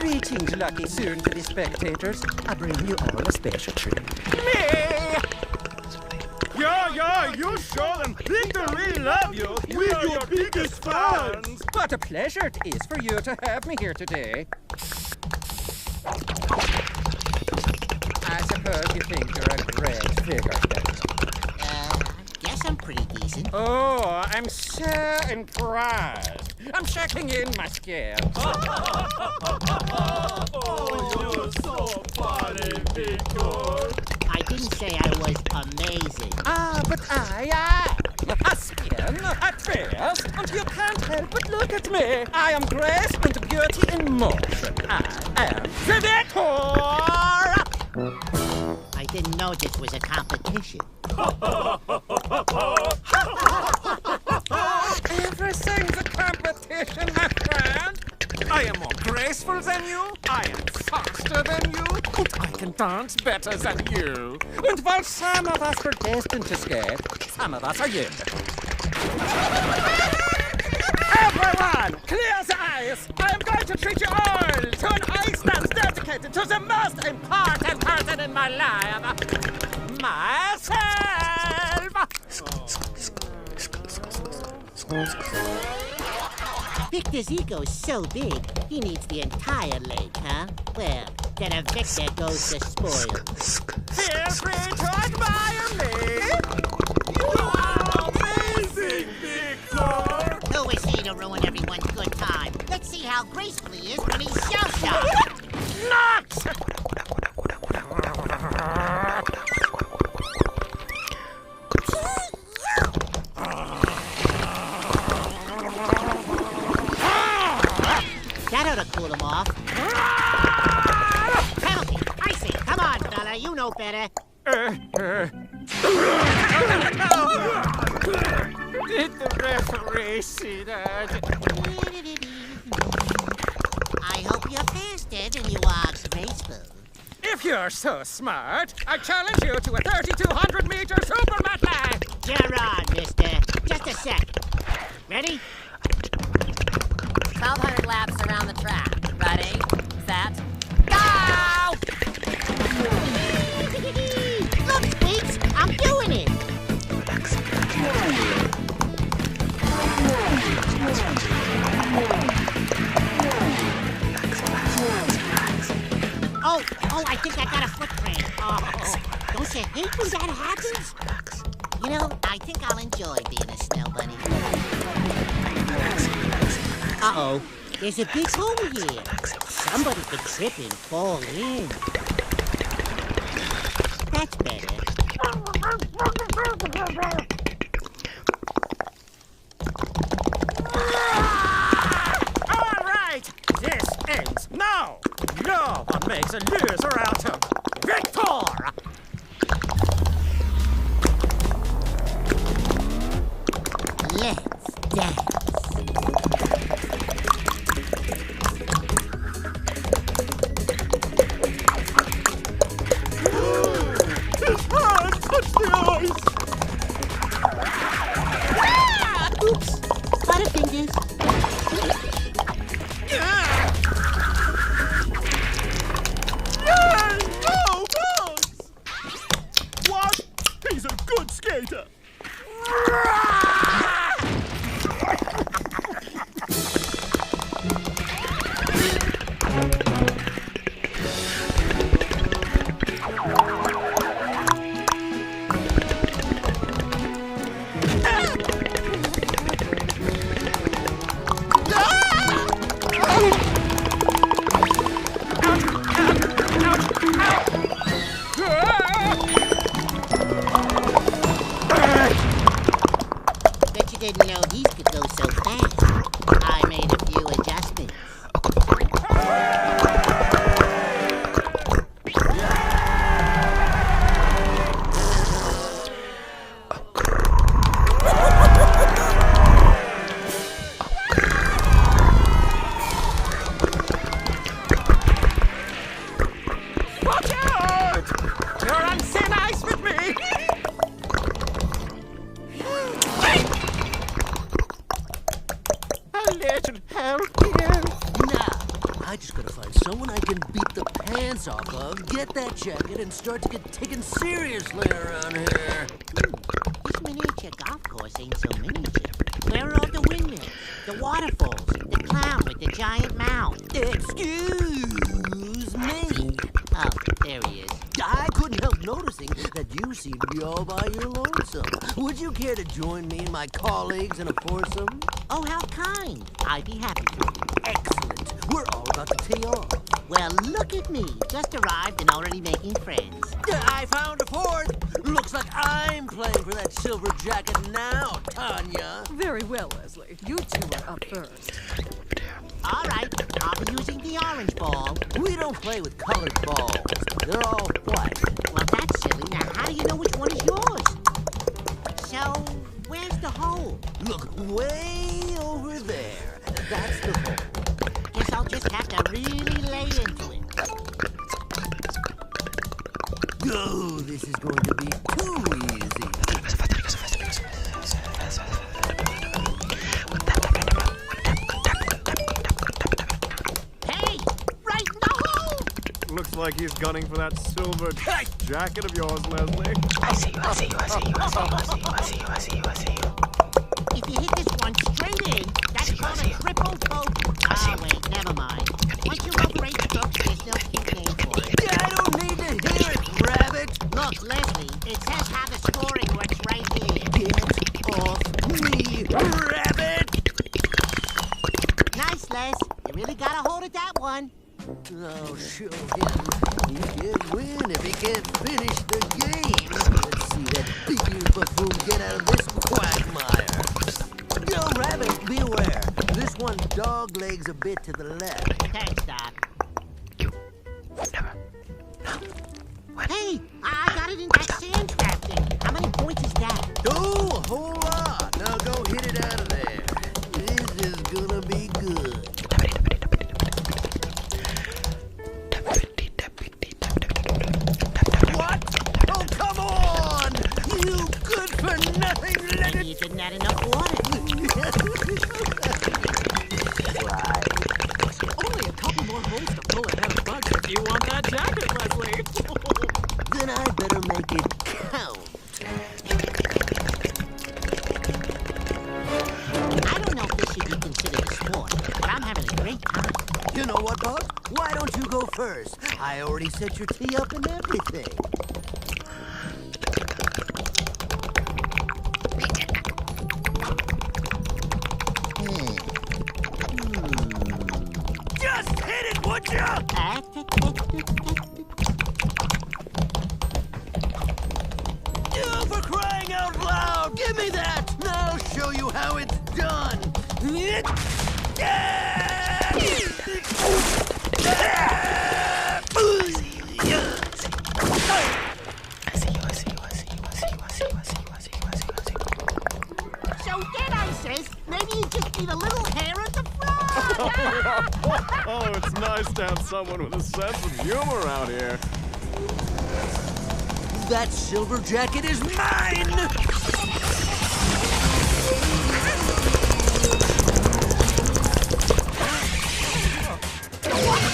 Greetings, lucky soon-to-be spectators. I bring you all a special treat. Me! Yeah, you show them. People really love you. We're your biggest fans. What a pleasure it is for you to have me here today. I suppose you think you're a great figure, Guess I'm pretty decent. Oh, I'm so impressed. I'm checking in my skills. Oh, you're so funny, Victor. I didn't say I was amazing. But I am. A skin, a face, and you can't help but look at me. I am grace and beauty in motion. I am the Victor! I didn't know this was a competition. Everything's a competition, my friend. I am more graceful than you, I am faster than you, and I can dance better than you. And while some of us were destined to skate, some of us are you. Everyone, clear the ice! I am going to treat you all to an ice dance dedicated to the most important person in my life. Myself! Victor's ego's so big, he needs the entire lake, huh? Well, then a Victor goes to spoil. Feel free to admire me! You are amazing, Victor. Who is he to ruin everyone's good time? Let's see how graceful he is when he's shell-shocked. Not! That ought to cool him off. Penalty! Icy! Come on, fella, you know better. Did the referee see that? I hope you're faster than you are graceful. If you're so smart, I challenge you to a 3,200-meter super marathon. You're on, mister. Just a sec. Ready? 1,200 laps around the track. Ready, set, go! Look, Squeaks, I'm doing it. Oh, I think I got a foot cramp. Oh, don't you hate when that happens? You know, I think I'll enjoy being a snow bunny. Uh-oh, there's a big hole here. Somebody could trip and fall in. That's better. All right, this ends now. No one makes a loser out of Victor. Let's dance. Touch the ice. Oops, Butterfingers. No, bugs! I just gotta find someone I can beat the pants off of, get that jacket, and start to get taken seriously around here. This miniature golf course ain't so miniature. Where are all the windmills, the waterfalls, the clown with the giant mouth? Excuse me. Oh, there he is. I couldn't help noticing that you seem to be all by your lonesome. Would you care to join me and my colleagues in a foursome? Oh, how kind. I'd be happy to. Excellent. We're all about to tee off. Well, look at me. Just arrived and already making friends. I found a fourth. Looks like I'm playing for that silver jacket now, Tanya. Very well, Leslie. You two are up first. All right, I'll be using the orange ball. We don't play with colored balls. They're all white. Well, that's silly. Now, how do you know which one is yours? So, where's the hole? Look way over there. That's the hole. Guess I'll just have to really lay into it. Oh, this is going to be too easy. Hey, right in the hole! Looks like he's gunning for that silver jacket of yours, Leslie. I see you, I see you, I see you, I see you, I see you, I see you, I see you, I see you. If you hit this one straight in, that's called a triple bogey. Ah, wait, never mind. Once you rope rate strokes, there's no cute name for it. I don't need to hear it, Rabbit. Look, Leslie, it says how the scoring works right here. Get off me, Rabbit. Nice, Les. You really got a hold of that one. I'll show him. He can't win if he can't finish the game. Let's see that big buffoon get out of this quagmire. Yo, Rabbit, beware. This one dog legs a bit to the left. Thanks, Doc. You. Never. No. What? Hey, I got it in that sand trap thing. How many points is that? Oh, a whole lot. Now go hit it out of there. This is gonna be good. What? Oh, come on! You good for nothing, Maybe you didn't add enough water. Only a couple more holes to pull ahead of Bugs if you want that jacket, Leslie. Then I better make it count. I don't know if this should be considered a sport, but I'm having a great time. You know what, Bug? Why don't you go first? I already set your tee up and everything. Just hit it, would ya? For crying out loud! Give me that! And I'll show you how it's done! So then I says, maybe you just need a little hair at the front. Oh, it's nice to have someone with a sense of humor out here. That silver jacket is mine! What?